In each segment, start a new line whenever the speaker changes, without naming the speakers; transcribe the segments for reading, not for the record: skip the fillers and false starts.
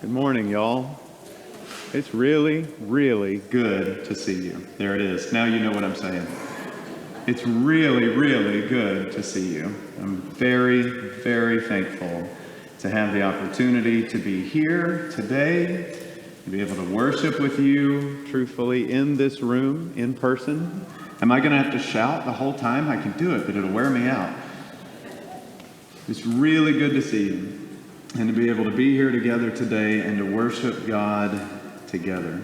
Good morning, y'all. It's really, really good to see you. There it is. Now you know what I'm saying. It's really, really good to see you. I'm very, very thankful to have the opportunity to be here today, to be able to worship with you truthfully in this room, in person. Am I going to have to shout the whole time? I can do it, but it'll wear me out. It's really good to see you and to be able to be here together today and to worship God together.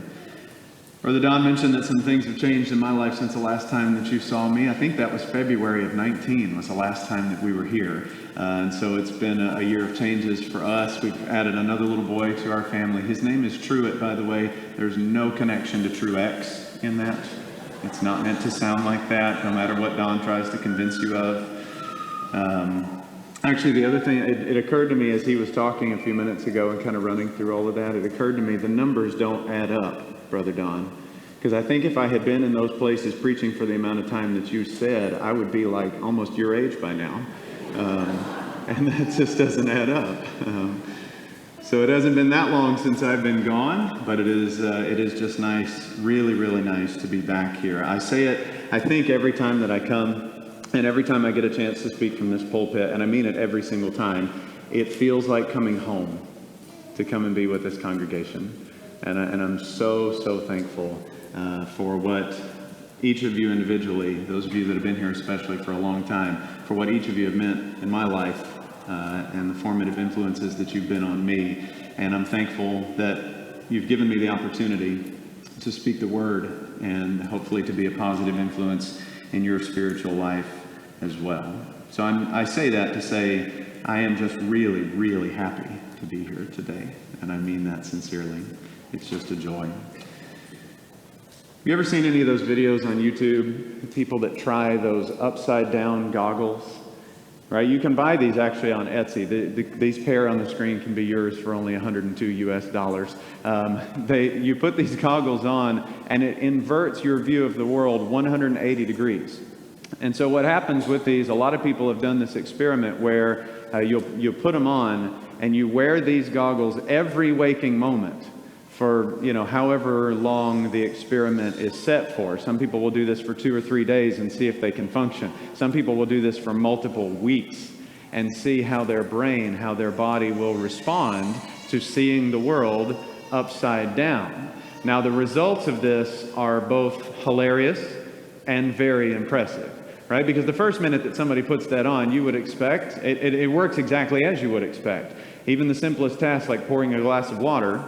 Brother Don mentioned that some things have changed in my life since the last time that you saw me. I think that was February of 19 was the last time that we were here. And so it's been a year of changes for us. We've added another little boy to our family. His name is Truett, by the way. There's no connection to Truex in that. It's not meant to sound like that, no matter what Don tries to convince you of. Actually, the other thing, it occurred to me as he was talking a few minutes ago and kind of running through all of that, it occurred to me the numbers don't add up, Brother Don. Because I think if I had been in those places preaching for the amount of time that you said, I would be like almost your age by now. And that just doesn't add up. So it hasn't been that long since I've been gone, but it is just nice, really, really nice to be back here. I say it, I think every time that I come, and every time I get a chance to speak from this pulpit, and I mean it every single time, it feels like coming home to come and be with this congregation. And I'm so thankful for what each of you individually, those of you that have been here especially for a long time, for what each of you have meant in my life and the formative influences that you've been on me. And I'm thankful that you've given me the opportunity to speak the word and hopefully to be a positive influence in your spiritual life as well. So I say that to say I am just really, really happy to be here today. And I mean that sincerely. It's just a joy. You ever seen any of those videos on YouTube? People that try those upside down goggles, right? You can buy these actually on Etsy. These pair on the screen can be yours for only $102 US. You put these goggles on and it inverts your view of the world 180 degrees. And so what happens with these, a lot of people have done this experiment where you'll put them on and you wear these goggles every waking moment for, however long the experiment is set for. Some people will do this for 2 or 3 days and see if they can function. Some people will do this for multiple weeks and see how their brain, how their body will respond to seeing the world upside down. Now, the results of this are both hilarious and very impressive, right? Because the first minute that somebody puts that on, you would expect, it works exactly as you would expect. Even the simplest task like pouring a glass of water,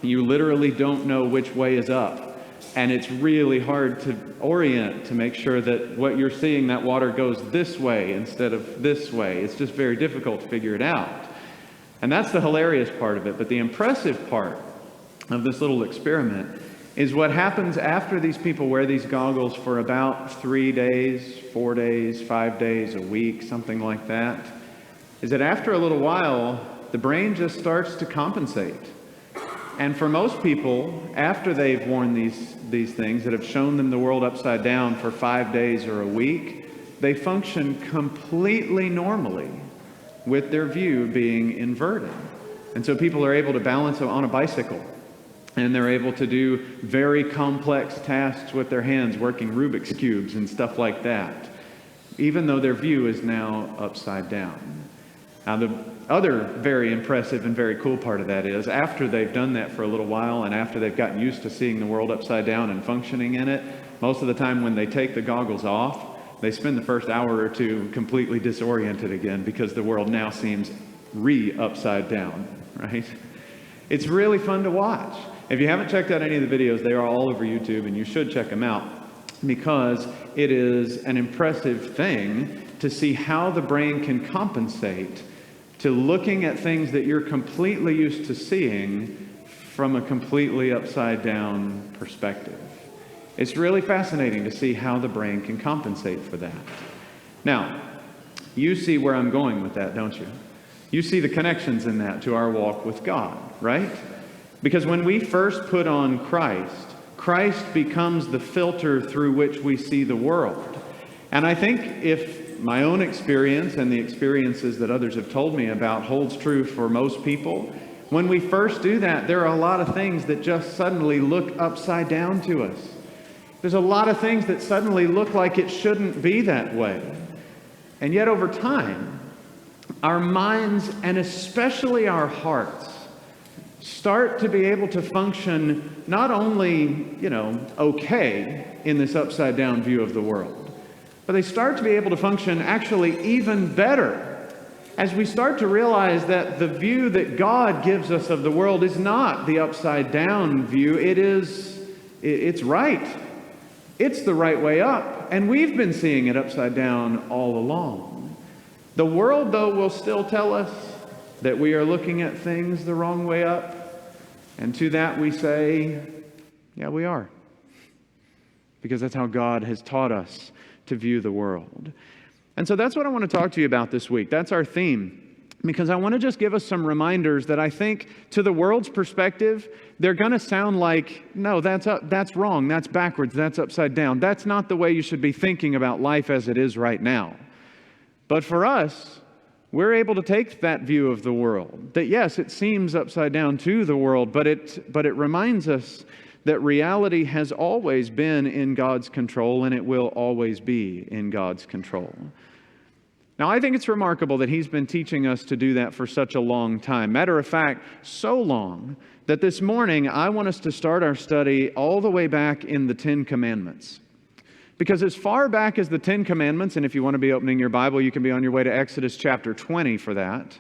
you literally don't know which way is up. And it's really hard to orient to make sure that what you're seeing, that water goes this way instead of this way. It's just very difficult to figure it out. And that's the hilarious part of it. But the impressive part of this little experiment is what happens after these people wear these goggles for about 3 days, 4 days, 5 days, a week, something like that, is that after a little while, the brain just starts to compensate. And for most people, after they've worn these things that have shown them the world upside down for 5 days or a week, they function completely normally with their view being inverted. And so people are able to balance on a bicycle. And they're able to do very complex tasks with their hands, working Rubik's Cubes and stuff like that, even though their view is now upside down. Now, the other very impressive and very cool part of that is after they've done that for a little while and after they've gotten used to seeing the world upside down and functioning in it, most of the time when they take the goggles off, they spend the first hour or two completely disoriented again because the world now seems upside down, right? It's really fun to watch. If you haven't checked out any of the videos, they are all over YouTube, and you should check them out because it is an impressive thing to see how the brain can compensate to looking at things that you're completely used to seeing from a completely upside down perspective. It's really fascinating to see how the brain can compensate for that. Now, you see where I'm going with that, don't you? You see the connections in that to our walk with God, right? Because when we first put on Christ, Christ becomes the filter through which we see the world. And I think if my own experience and the experiences that others have told me about holds true for most people, When we first do that, there are a lot of things that just suddenly look upside down to us. There's a lot of things that suddenly look like it shouldn't be that way. And yet over time, our minds and especially our hearts start to be able to function not only, okay in this upside down view of the world, but they start to be able to function actually even better as we start to realize that the view that God gives us of the world is not the upside down view. It's right. It's the right way up. And we've been seeing it upside down all along. The world, though, will still tell us that we are looking at things the wrong way up. And to that we say, yeah, we are. Because that's how God has taught us to view the world. And so that's what I want to talk to you about this week. That's our theme. Because I want to just give us some reminders that I think, to the world's perspective, they're going to sound like, no, that's wrong, that's backwards, that's upside down. That's not the way you should be thinking about life as it is right now. But for us, we're able to take that view of the world. That yes, it seems upside down to the world, but it reminds us that reality has always been in God's control, and it will always be in God's control. Now, I think it's remarkable that He's been teaching us to do that for such a long time. Matter of fact, so long that this morning I want us to start our study all the way back in the Ten Commandments. Because as far back as the Ten Commandments, and if you want to be opening your Bible, you can be on your way to Exodus chapter 20 for that.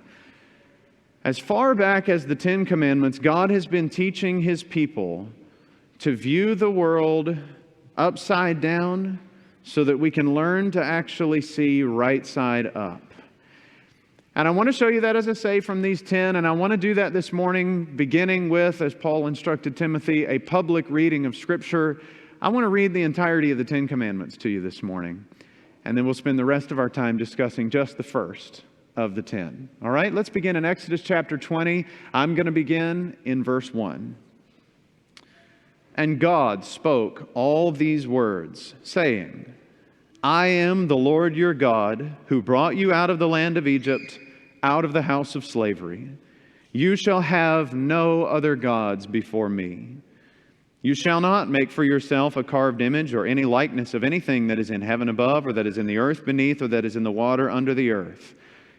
As far back as the Ten Commandments, God has been teaching His people to view the world upside down so that we can learn to actually see right side up. And I want to show you that, as I say, from these 10, and I want to do that this morning, beginning with, as Paul instructed Timothy, a public reading of Scripture. I want to read the entirety of the Ten Commandments to you this morning, and then we'll spend the rest of our time discussing just the first of the 10. All right, let's begin in Exodus chapter 20. I'm going to begin in verse 1. And God spoke all these words, saying, I am the Lord your God, who brought you out of the land of Egypt, out of the house of slavery. You shall have no other gods before me. You shall not make for yourself a carved image or any likeness of anything that is in heaven above, or that is in the earth beneath, or that is in the water under the earth.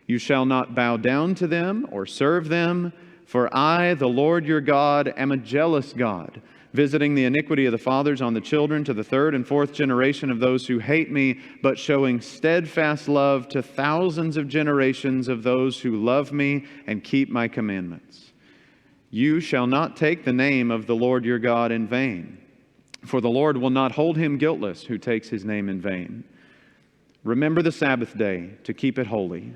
You shall not bow down to them or serve them, for I, the Lord your God, am a jealous God, visiting the iniquity of the fathers on the children to the third and fourth generation of those who hate me, but showing steadfast love to thousands of generations of those who love me and keep my commandments. You shall not take the name of the Lord your God in vain, for the Lord will not hold him guiltless who takes his name in vain. Remember the Sabbath day to keep it holy.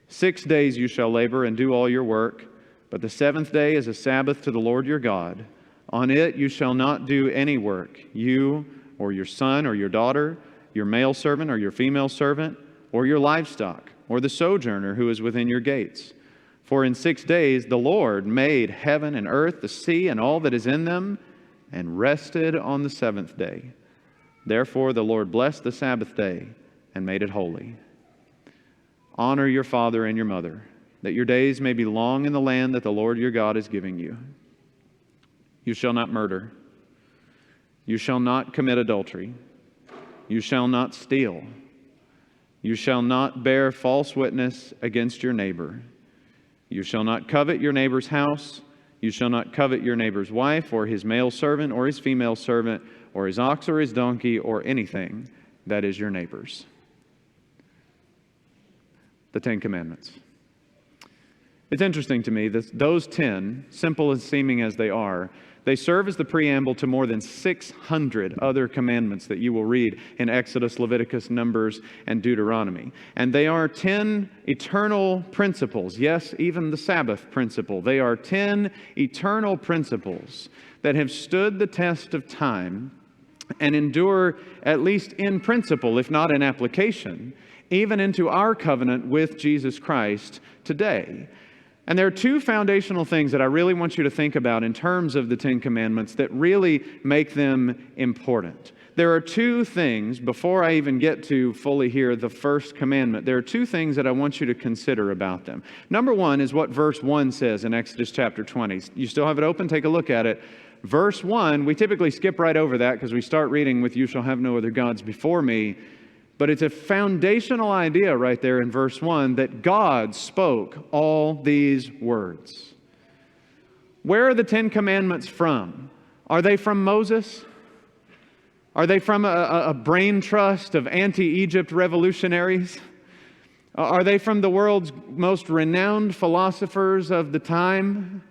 6 days you shall labor and do all your work, but the seventh day is a Sabbath to the Lord your God. On it you shall not do any work, you or your son or your daughter, your male servant or your female servant, or your livestock, or the sojourner who is within your gates. For in 6 days the Lord made heaven and earth, the sea, and all that is in them, and rested on the seventh day. Therefore the Lord blessed the Sabbath day and made it holy. Honor your father and your mother, that your days may be long in the land that the Lord your God is giving you. You shall not murder. You shall not commit adultery. You shall not steal. You shall not bear false witness against your neighbor. You shall not covet your neighbor's house. You shall not covet your neighbor's wife, or his male servant, or his female servant, or his ox, or his donkey, or anything that is your neighbor's. The Ten Commandments. It's interesting to me that those 10, simple as seeming as they are, they serve as the preamble to more than 600 other commandments that you will read in Exodus, Leviticus, Numbers, and Deuteronomy. And they are 10 eternal principles. Yes, even the Sabbath principle. They are 10 eternal principles that have stood the test of time and endure, at least in principle, if not in application, even into our covenant with Jesus Christ today. And there are two foundational things that I really want you to think about in terms of the Ten Commandments that really make them important. there are two things, before I even get to fully hear the first commandment, there are two things that I want you to consider about them. Number one is what verse 1 says in Exodus chapter 20. You still have it open? Take a look at it. Verse 1, we typically skip right over that because we start reading with, "You shall have no other gods before me." But it's a foundational idea right there in verse 1 that God spoke all these words. Where are the Ten Commandments from? Are they from Moses? Are they from a brain trust of anti-Egypt revolutionaries? Are they from the world's most renowned philosophers of the time?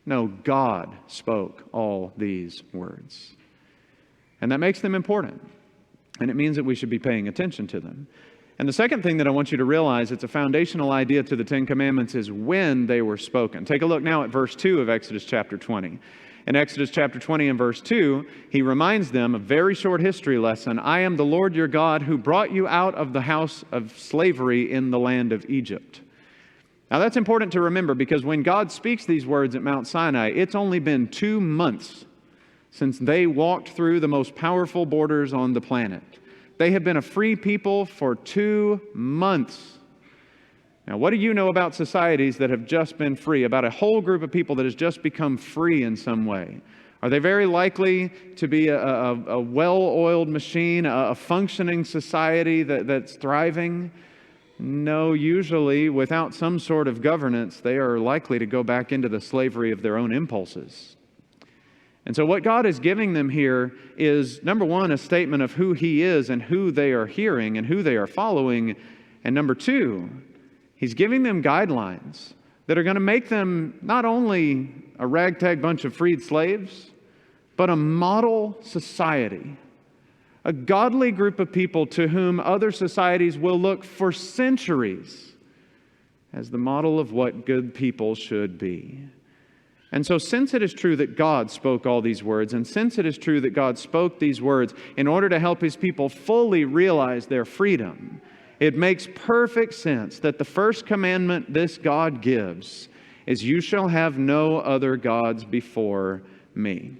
No, God spoke all these words. And that makes them important. And it means that we should be paying attention to them. And the second thing that I want you to realize, it's a foundational idea to the Ten Commandments, is when they were spoken. Take a look now at verse 2 of Exodus chapter 20. In Exodus chapter 20 and verse 2, he reminds them a very short history lesson. "I am the Lord your God who brought you out of the house of slavery in the land of Egypt." Now that's important to remember because when God speaks these words at Mount Sinai, it's only been 2 months since they walked through the most powerful borders on the planet. They have been a free people for 2 months. Now, what do you know about societies that have just been free, about a whole group of people that has just become free in some way? Are they very likely to be a well-oiled machine, a functioning society that's thriving? No, usually without some sort of governance, they are likely to go back into the slavery of their own impulses. And so what God is giving them here is, number one, a statement of who He is and who they are hearing and who they are following. And number two, He's giving them guidelines that are going to make them not only a ragtag bunch of freed slaves, but a model society, a godly group of people to whom other societies will look for centuries as the model of what good people should be. And so since it is true that God spoke all these words, and since it is true that God spoke these words in order to help His people fully realize their freedom, it makes perfect sense that the first commandment this God gives is, "You shall have no other gods before me."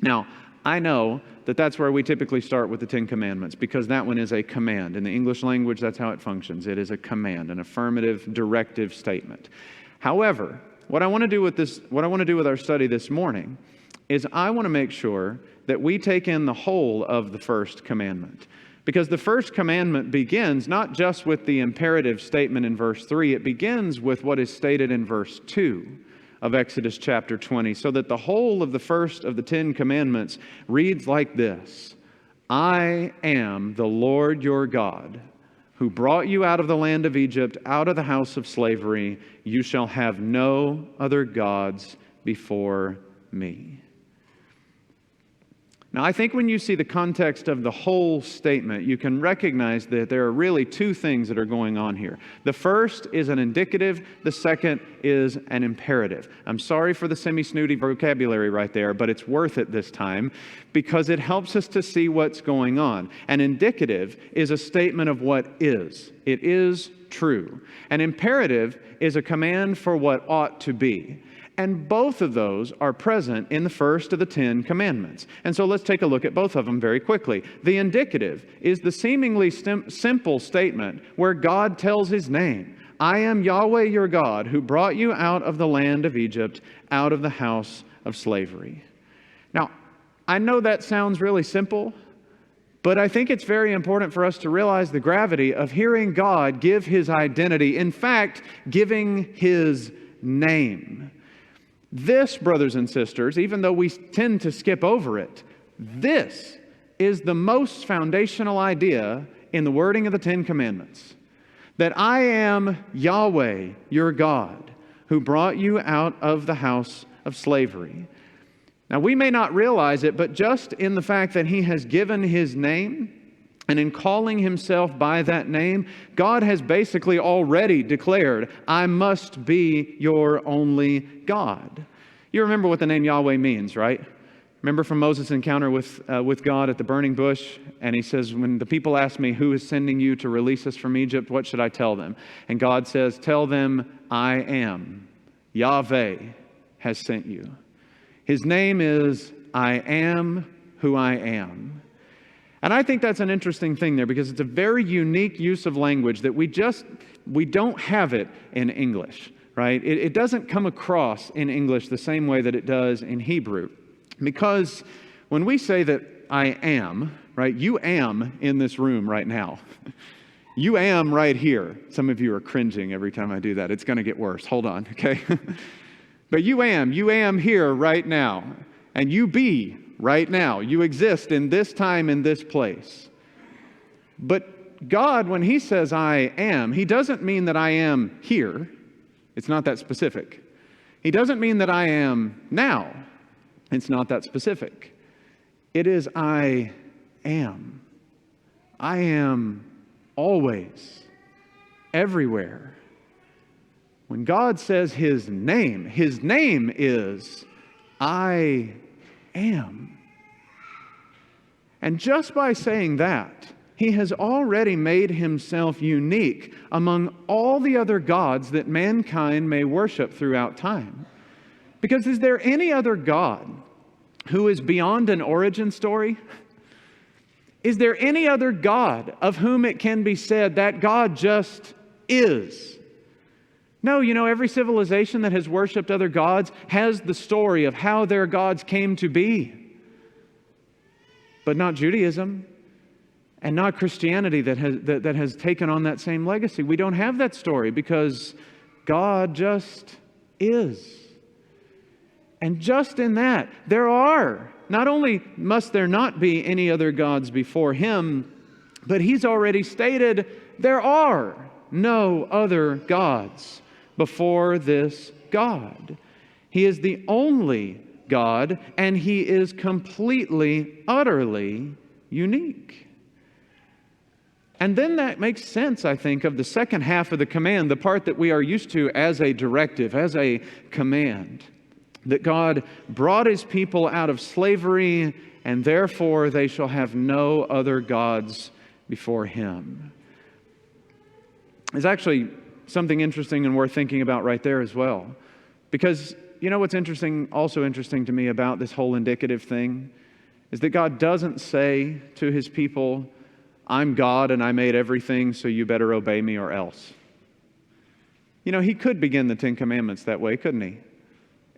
Now, I know that that's where we typically start with the Ten Commandments because that one is a command. In the English language, that's how it functions. It is a command, an affirmative, directive statement. However, what I want to do with our study this morning is I want to make sure that we take in the whole of the first commandment. Because the first commandment begins not just with the imperative statement in verse 3, it begins with what is stated in verse 2 of Exodus chapter 20, so that the whole of the first of the 10 commandments reads like this: "I am the Lord your God, who brought you out of the land of Egypt, out of the house of slavery. You shall have no other gods before me." Now, I think when you see the context of the whole statement, you can recognize that there are really two things that are going on here. The first is an indicative, the second is an imperative. I'm sorry for the semi-snooty vocabulary right there, but it's worth it this time because it helps us to see what's going on. An indicative is a statement of what is. It is true. An imperative is a command for what ought to be. And both of those are present in the first of the 10 commandments. And so let's take a look at both of them very quickly. The indicative is the seemingly simple statement where God tells His name. "I am Yahweh your God who brought you out of the land of Egypt, out of the house of slavery." Now, I know that sounds really simple, but I think it's very important for us to realize the gravity of hearing God give His identity. In fact, giving His name. This, brothers and sisters, even though we tend to skip over it, this is the most foundational idea in the wording of the 10 Commandments. That I am Yahweh, your God, who brought you out of the house of slavery. Now, we may not realize it, but just in the fact that He has given His name, and in calling Himself by that name, God has basically already declared, "I must be your only God." You remember what the name Yahweh means, right? Remember from Moses' encounter with God at the burning bush? And he says, when the people ask me, "Who is sending you to release us from Egypt? What should I tell them?" And God says, "Tell them, I am. Yahweh has sent you." His name is I am who I am. And I think that's an interesting thing there because it's a very unique use of language that we don't have it in English, right? It doesn't come across in English the same way that it does in Hebrew. Because when we say that I am, right, you am in this room right now. You am right here. Some of you are cringing every time I do that. It's going to get worse. Hold on, okay? But you am here right now. And you be right now. You exist in this time, in this place. But God, when He says I am, He doesn't mean that I am here. It's not that specific. He doesn't mean that I am now. It's not that specific. It is I am. I am always, everywhere. When God says His name is I am. And just by saying that, He has already made Himself unique among all the other gods that mankind may worship throughout time. Because is there any other God who is beyond an origin story? Is there any other God of whom it can be said that God just is? No, every civilization that has worshiped other gods has the story of how their gods came to be. But not Judaism and not Christianity that has taken on that same legacy. We don't have that story because God just is. And just in that, not only must there not be any other gods before Him, but He's already stated there are no other gods before this God. He is the only God, and He is completely, utterly unique. And then that makes sense, I think, of the second half of the command, the part that we are used to as a directive, as a command. That God brought His people out of slavery, and therefore they shall have no other gods before Him. There's actually something interesting and worth thinking about right there as well. Because what's also interesting to me about this whole indicative thing is that God doesn't say to His people, I'm God and I made everything, so you better obey me or else. He could begin the Ten Commandments that way, couldn't He?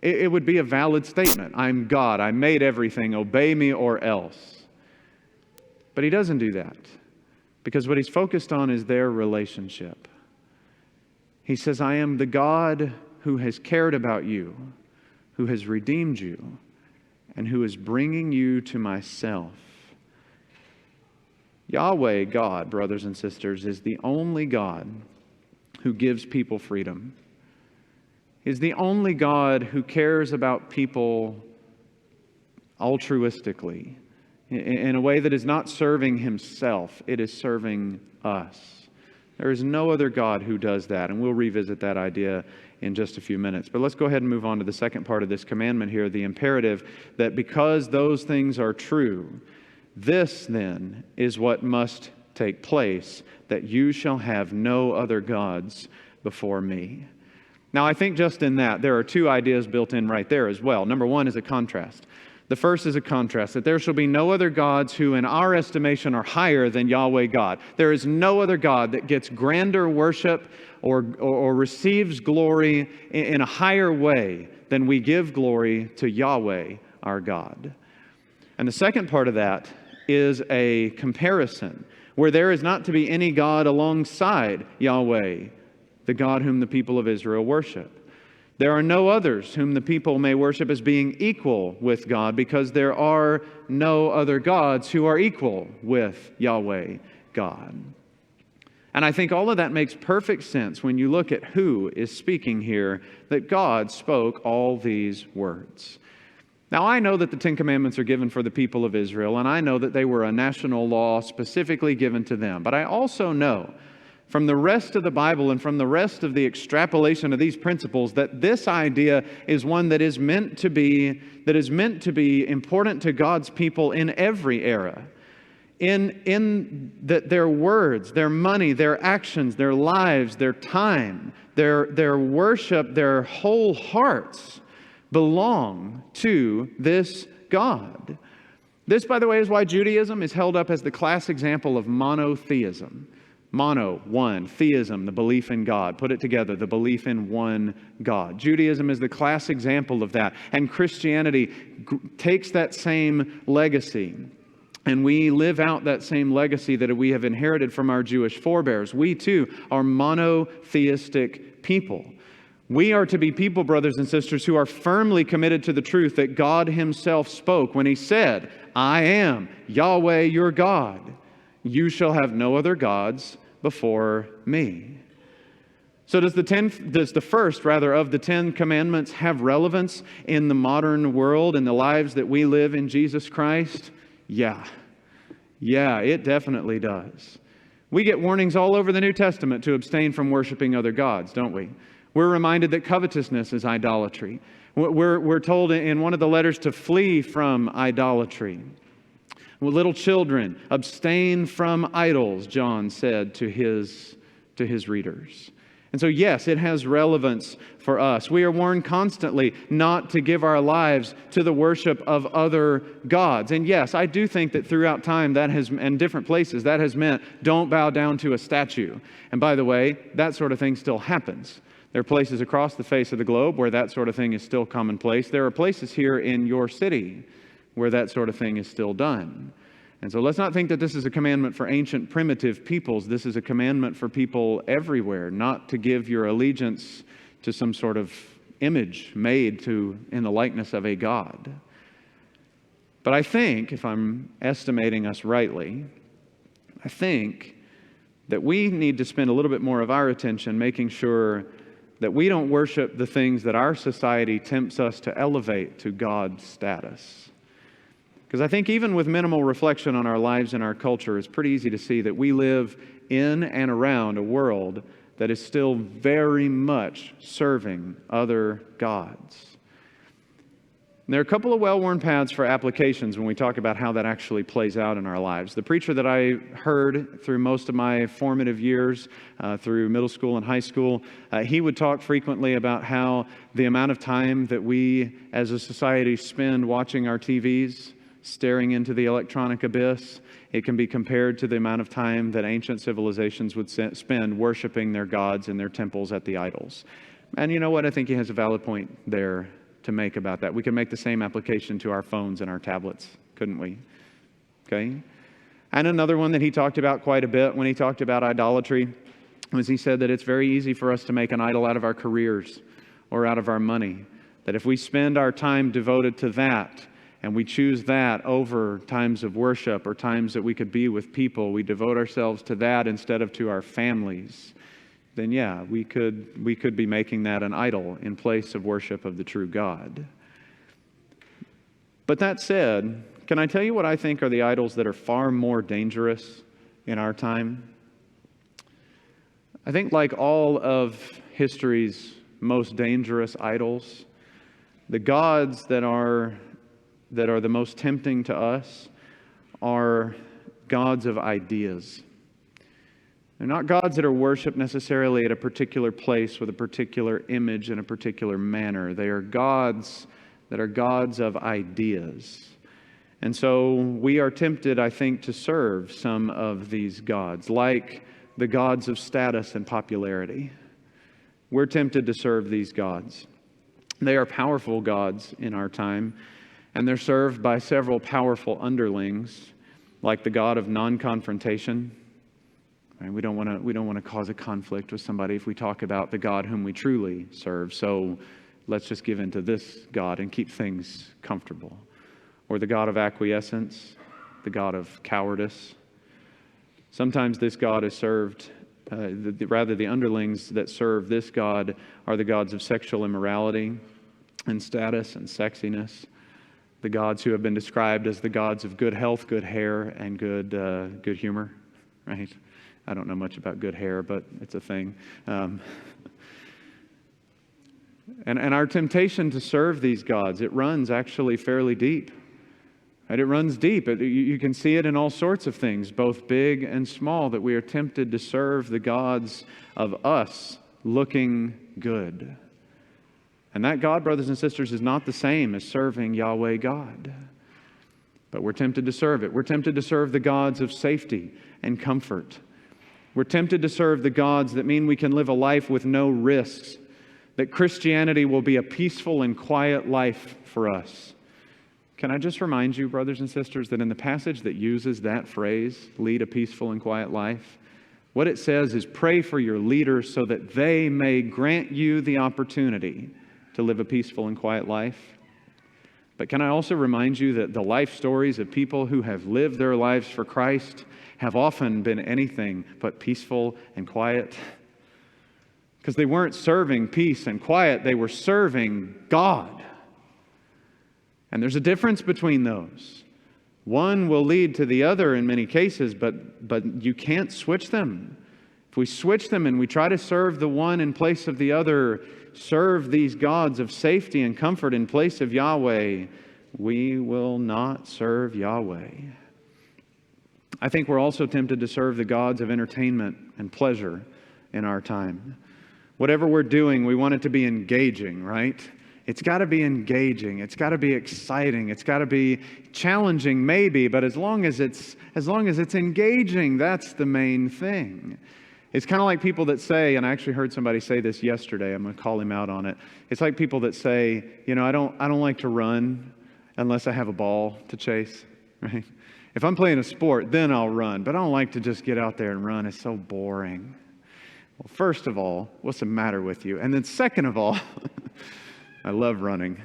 It would be a valid statement. I'm God. I made everything. Obey me or else. But He doesn't do that because what He's focused on is their relationship. He says, I am the God who has cared about you, who has redeemed you, and who is bringing you to myself. Yahweh, God, brothers and sisters, is the only God who gives people freedom. Is the only God who cares about people altruistically, in a way that is not serving Himself, it is serving us. There is no other God who does that, and we'll revisit that idea in just a few minutes. But let's go ahead and move on to the second part of this commandment here, the imperative that because those things are true, this then is what must take place, that you shall have no other gods before me. Now, I think just in that, there are two ideas built in right there as well. Number one is a contrast. The first is a contrast, that there shall be no other gods who in our estimation are higher than Yahweh God. There is no other God that gets grander worship or receives glory in a higher way than we give glory to Yahweh, our God. And the second part of that is a comparison, where there is not to be any God alongside Yahweh, the God whom the people of Israel worship. There are no others whom the people may worship as being equal with God, because there are no other gods who are equal with Yahweh God. And I think all of that makes perfect sense when you look at who is speaking here, that God spoke all these words. Now, I know that the Ten Commandments are given for the people of Israel, and I know that they were a national law specifically given to them. But I also know from the rest of the Bible and from the rest of the extrapolation of these principles that this idea is one that is meant to be important to God's people in every era. In that their words, their money, their actions, their lives, their time, their worship, their whole hearts belong to this God. This, by the way, is why Judaism is held up as the class example of monotheism. Mono, one. Theism, the belief in God. Put it together, the belief in one God. Judaism is the class example of that. And Christianity takes that same legacy. And we live out that same legacy that we have inherited from our Jewish forebears. We too are monotheistic people. We are to be people, brothers and sisters, who are firmly committed to the truth that God Himself spoke when He said, I am Yahweh your God. You shall have no other gods before me. So does the first of the 10 commandments have relevance in the modern world, in the lives that we live in Jesus Christ? Yeah, it definitely does. We get warnings all over the New Testament to abstain from worshiping other gods, don't we? We're reminded that covetousness is idolatry. We're told in one of the letters to flee from idolatry. Well, little children, abstain from idols, John said to his readers. And so, yes, it has relevance for us. We are warned constantly not to give our lives to the worship of other gods. And yes, I do think that throughout time and different places, that has meant don't bow down to a statue. And by the way, that sort of thing still happens. There are places across the face of the globe where that sort of thing is still commonplace. There are places here in your city where that sort of thing is still done. And so let's not think that this is a commandment for ancient primitive peoples. This is a commandment for people everywhere, not to give your allegiance to some sort of image made in the likeness of a god. But I think, if I'm estimating us rightly, I think that we need to spend a little bit more of our attention making sure that we don't worship the things that our society tempts us to elevate to God's status. Because I think even with minimal reflection on our lives and our culture, it's pretty easy to see that we live in and around a world that is still very much serving other gods. And there are a couple of well-worn paths for applications when we talk about how that actually plays out in our lives. The preacher that I heard through most of my formative years, through middle school and high school, he would talk frequently about how the amount of time that we as a society spend watching our TVs, staring into the electronic abyss, it can be compared to the amount of time that ancient civilizations would spend worshiping their gods in their temples at the idols. And you know what? I think he has a valid point there to make about that. We can make the same application to our phones and our tablets, couldn't we? Okay? And another one that he talked about quite a bit when he talked about idolatry was he said that it's very easy for us to make an idol out of our careers or out of our money. That if we spend our time devoted to that, and we choose that over times of worship or times that we could be with people, we devote ourselves to that instead of to our families, then yeah, we could be making that an idol in place of worship of the true God. But that said, can I tell you what I think are the idols that are far more dangerous in our time? I think like all of history's most dangerous idols, the gods that are the most tempting to us are gods of ideas. They're not gods that are worshipped necessarily at a particular place with a particular image in a particular manner. They are gods that are gods of ideas. And so we are tempted, I think, to serve some of these gods, like the gods of status and popularity. We're tempted to serve these gods. They are powerful gods in our time. And they're served by several powerful underlings, like the God of non-confrontation. Right? We don't want to cause a conflict with somebody if we talk about the God whom we truly serve. So let's just give in to this God and keep things comfortable. Or the God of acquiescence, the God of cowardice. Sometimes this God is served, the underlings that serve this God are the gods of sexual immorality and status and sexiness. The gods who have been described as the gods of good health, good hair, and good humor, right? I don't know much about good hair, but it's a thing. And our temptation to serve these gods, it runs actually fairly deep. Right? It runs deep. You can see it in all sorts of things, both big and small, that we are tempted to serve the gods of us looking good. And that God, brothers and sisters, is not the same as serving Yahweh God. but we're tempted to serve it. We're tempted to serve the gods of safety and comfort. We're tempted to serve the gods that mean we can live a life with no risks, that Christianity will be a peaceful and quiet life for us. Can I just remind you, brothers and sisters, that in the passage that uses that phrase, lead a peaceful and quiet life, what it says is pray for your leaders so that they may grant you the opportunity to live a peaceful and quiet life. But can I also remind you that the life stories of people who have lived their lives for Christ have often been anything but peaceful and quiet? Because they weren't serving peace and quiet, they were serving God. And there's a difference between those. One will lead to the other in many cases, but you can't switch them. If we switch them and we try to serve the one in place of the other, serve these gods of safety and comfort in place of Yahweh, we will not serve Yahweh. I think we're also tempted to serve the gods of entertainment and pleasure in our time. Whatever we're doing, we want it to be engaging, right? It's got to be engaging. It's got to be exciting. It's got to be challenging, maybe, but as long as it's engaging, that's the main thing. It's kind of like people that say, and I actually heard somebody say this yesterday, I'm going to call him out on it. It's like people that say, I don't like to run unless I have a ball to chase, right? If I'm playing a sport, then I'll run, but I don't like to just get out there and run. It's so boring. Well, first of all, what's the matter with you? And then second of all, I love running.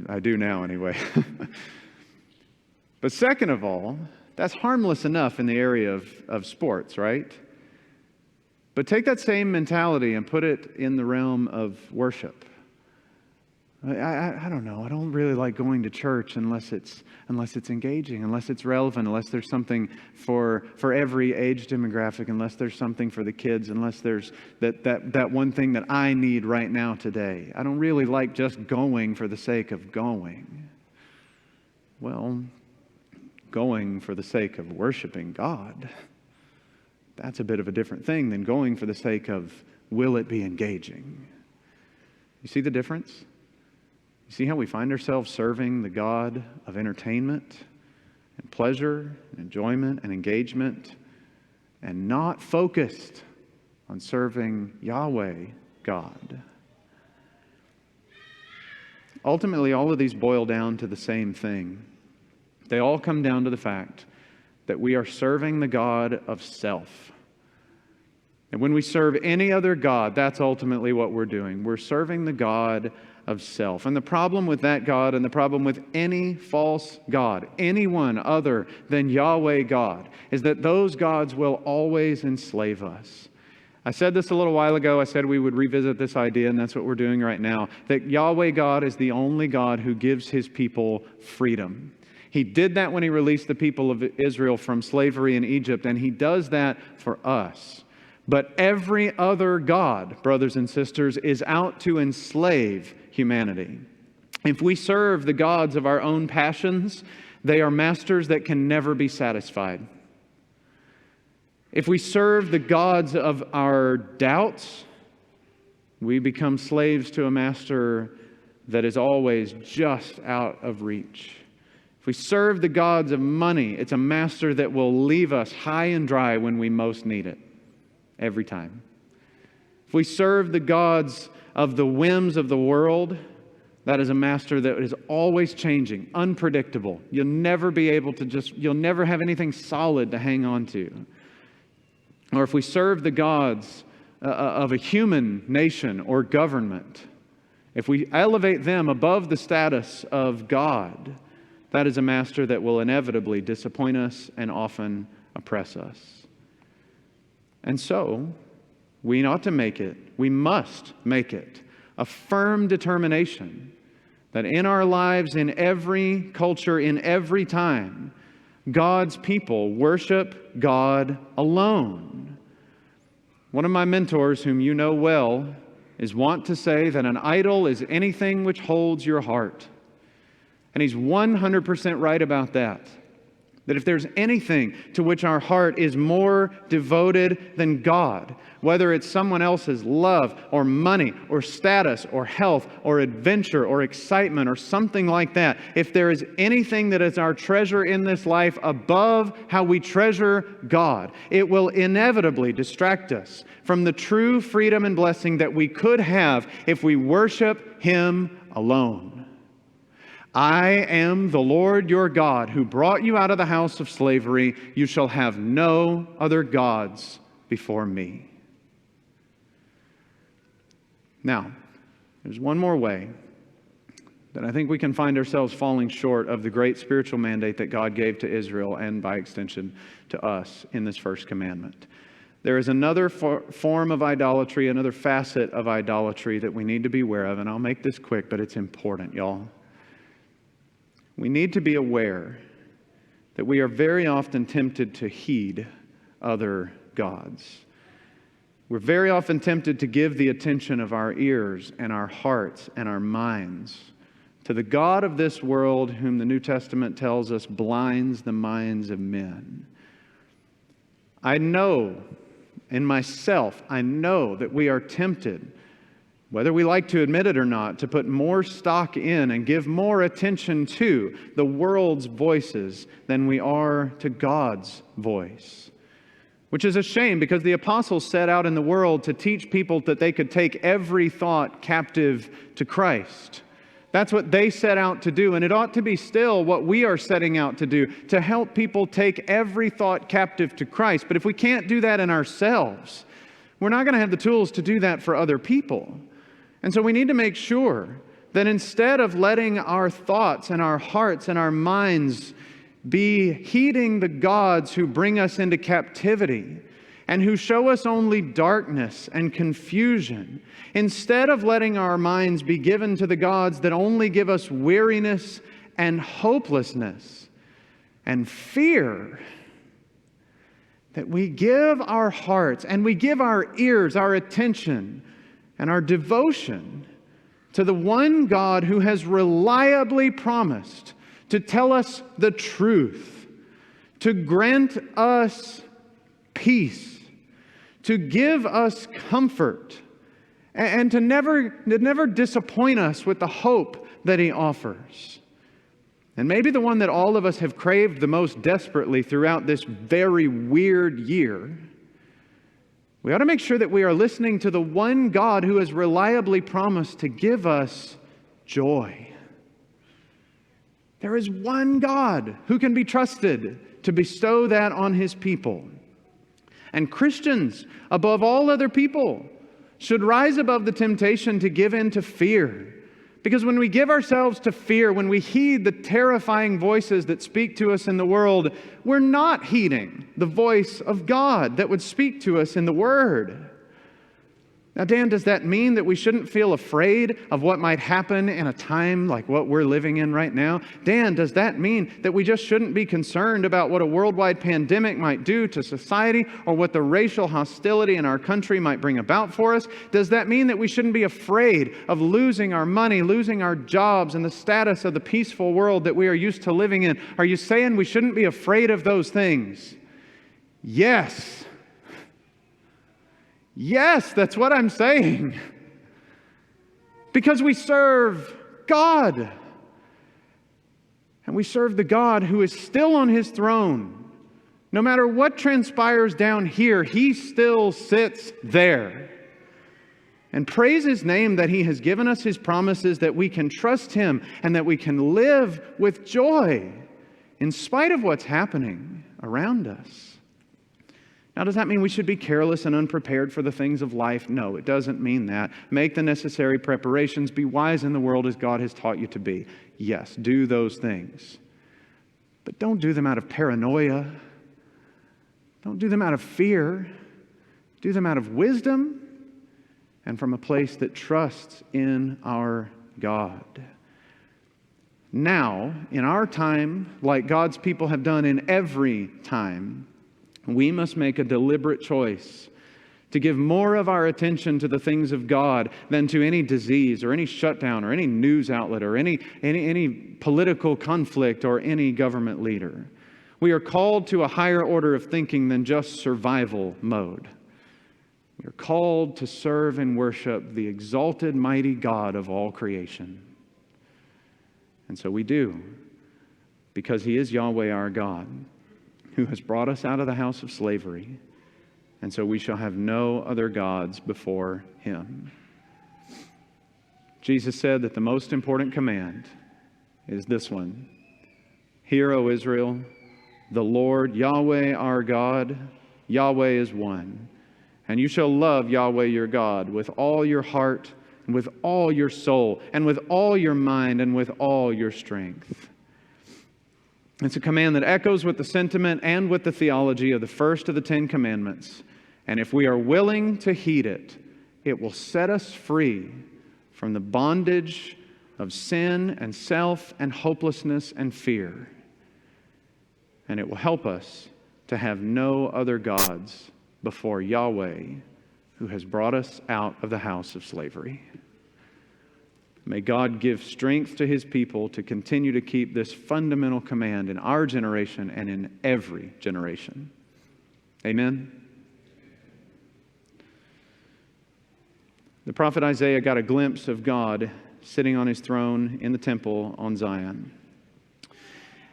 I do now anyway. But second of all, that's harmless enough in the area of sports, right? But take that same mentality and put it in the realm of worship. I don't know. I don't really like going to church unless it's engaging, unless it's relevant, unless there's something for every age demographic, unless there's something for the kids, unless there's that one thing that I need right now today. I don't really like just going for the sake of going. Well, going for the sake of worshiping God, that's a bit of a different thing than going for the sake of, will it be engaging? You see the difference? You see how we find ourselves serving the God of entertainment and pleasure and enjoyment and engagement and not focused on serving Yahweh God. Ultimately, all of these boil down to the same thing. They all come down to the fact that we are serving the God of self. And when we serve any other God, that's ultimately what we're doing. We're serving the God of self. And the problem with that God and the problem with any false God, anyone other than Yahweh God, is that those gods will always enslave us. I said this a little while ago. I said we would revisit this idea, and that's what we're doing right now. That Yahweh God is the only God who gives His people freedom. He did that when He released the people of Israel from slavery in Egypt, and He does that for us. But every other god, brothers and sisters, is out to enslave humanity. If we serve the gods of our own passions, they are masters that can never be satisfied. If we serve the gods of our doubts, we become slaves to a master that is always just out of reach. If we serve the gods of money, it's a master that will leave us high and dry when we most need it, every time. If we serve the gods of the whims of the world, that is a master that is always changing, unpredictable. You'll never be able to you'll never have anything solid to hang on to. Or if we serve the gods of a human nation or government, if we elevate them above the status of God, that is a master that will inevitably disappoint us and often oppress us. And so, we ought to make it, we must make it a firm determination that in our lives, in every culture, in every time, God's people worship God alone. One of my mentors, whom you know well, is wont to say that an idol is anything which holds your heart. And he's 100% right about that. That if there's anything to which our heart is more devoted than God, whether it's someone else's love or money or status or health or adventure or excitement or something like that, if there is anything that is our treasure in this life above how we treasure God, it will inevitably distract us from the true freedom and blessing that we could have if we worship Him alone. I am the Lord your God who brought you out of the house of slavery. You shall have no other gods before me. Now, there's one more way that I think we can find ourselves falling short of the great spiritual mandate that God gave to Israel and by extension to us in this first commandment. There is another form of idolatry, another facet of idolatry that we need to be aware of, and I'll make this quick, but it's important, y'all. We need to be aware that we are very often tempted to heed other gods. We're very often tempted to give the attention of our ears and our hearts and our minds to the God of this world, whom the New Testament tells us blinds the minds of men. I know in myself, I know that we are tempted, whether we like to admit it or not, to put more stock in and give more attention to the world's voices than we are to God's voice. Which is a shame, because the apostles set out in the world to teach people that they could take every thought captive to Christ. That's what they set out to do, and it ought to be still what we are setting out to do, to help people take every thought captive to Christ. But if we can't do that in ourselves, we're not going to have the tools to do that for other people. And so we need to make sure that instead of letting our thoughts and our hearts and our minds be heeding the gods who bring us into captivity and who show us only darkness and confusion, instead of letting our minds be given to the gods that only give us weariness and hopelessness and fear, that we give our hearts and we give our ears, our attention, and our devotion to the one God who has reliably promised to tell us the truth, to grant us peace, to give us comfort, and to never disappoint us with the hope that He offers. And maybe the one that all of us have craved the most desperately throughout this very weird year, we ought to make sure that we are listening to the one God who has reliably promised to give us joy. There is one God who can be trusted to bestow that on His people. And Christians, above all other people, should rise above the temptation to give in to fear. Because when we give ourselves to fear, when we heed the terrifying voices that speak to us in the world, we're not heeding the voice of God that would speak to us in the Word. Now, Dan, does that mean that we shouldn't feel afraid of what might happen in a time like what we're living in right now? Dan, does that mean that we just shouldn't be concerned about what a worldwide pandemic might do to society or what the racial hostility in our country might bring about for us? Does that mean that we shouldn't be afraid of losing our money, losing our jobs, and the status of the peaceful world that we are used to living in? Are you saying we shouldn't be afraid of those things? Yes. Yes, that's what I'm saying. Because we serve God. And we serve the God who is still on His throne. No matter what transpires down here, He still sits there. And praise His name that He has given us His promises, that we can trust Him and that we can live with joy in spite of what's happening around us. Now, does that mean we should be careless and unprepared for the things of life? No, it doesn't mean that. Make the necessary preparations. Be wise in the world as God has taught you to be. Yes, do those things. But don't do them out of paranoia. Don't do them out of fear. Do them out of wisdom and from a place that trusts in our God. Now, in our time, like God's people have done in every time, we must make a deliberate choice to give more of our attention to the things of God than to any disease or any shutdown or any news outlet or any political conflict or any government leader. We are called to a higher order of thinking than just survival mode. We are called to serve and worship the exalted, mighty God of all creation. And so we do, because He is Yahweh our God, who has brought us out of the house of slavery. And so we shall have no other gods before Him. Jesus said that the most important command is this one. Hear, O Israel, the Lord Yahweh our God, Yahweh is one. And you shall love Yahweh your God with all your heart, and with all your soul, and with all your mind, and with all your strength. It's a command that echoes with the sentiment and with the theology of the first of the 10 Commandments. And if we are willing to heed it, it will set us free from the bondage of sin and self and hopelessness and fear. And it will help us to have no other gods before Yahweh, who has brought us out of the house of slavery. May God give strength to His people to continue to keep this fundamental command in our generation and in every generation. Amen. The prophet Isaiah got a glimpse of God sitting on His throne in the temple on Zion.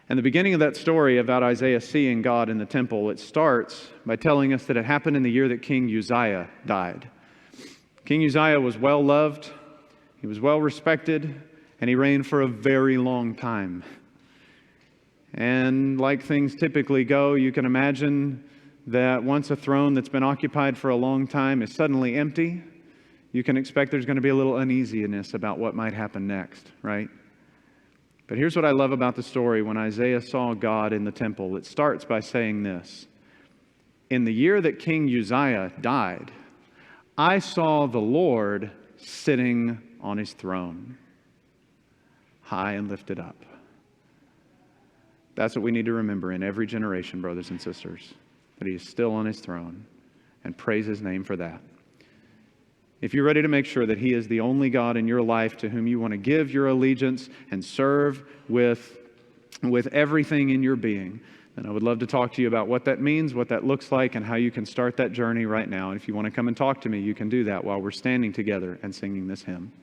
And the beginning of that story about Isaiah seeing God in the temple, it starts by telling us that it happened in the year that King Uzziah died. King Uzziah was well loved, he was well respected, and he reigned for a very long time. And like things typically go, you can imagine that once a throne that's been occupied for a long time is suddenly empty, you can expect there's going to be a little uneasiness about what might happen next, right? But here's what I love about the story when Isaiah saw God in the temple. It starts by saying this. In the year that King Uzziah died, I saw the Lord sitting on His throne, high and lifted up. That's what we need to remember in every generation, brothers and sisters, that He is still on His throne, and praise His name for that. If you're ready to make sure that He is the only God in your life to whom you want to give your allegiance and serve with everything in your being, then I would love to talk to you about what that means, what that looks like, and how you can start that journey right now. And if you want to come and talk to me, you can do that while we're standing together and singing this hymn.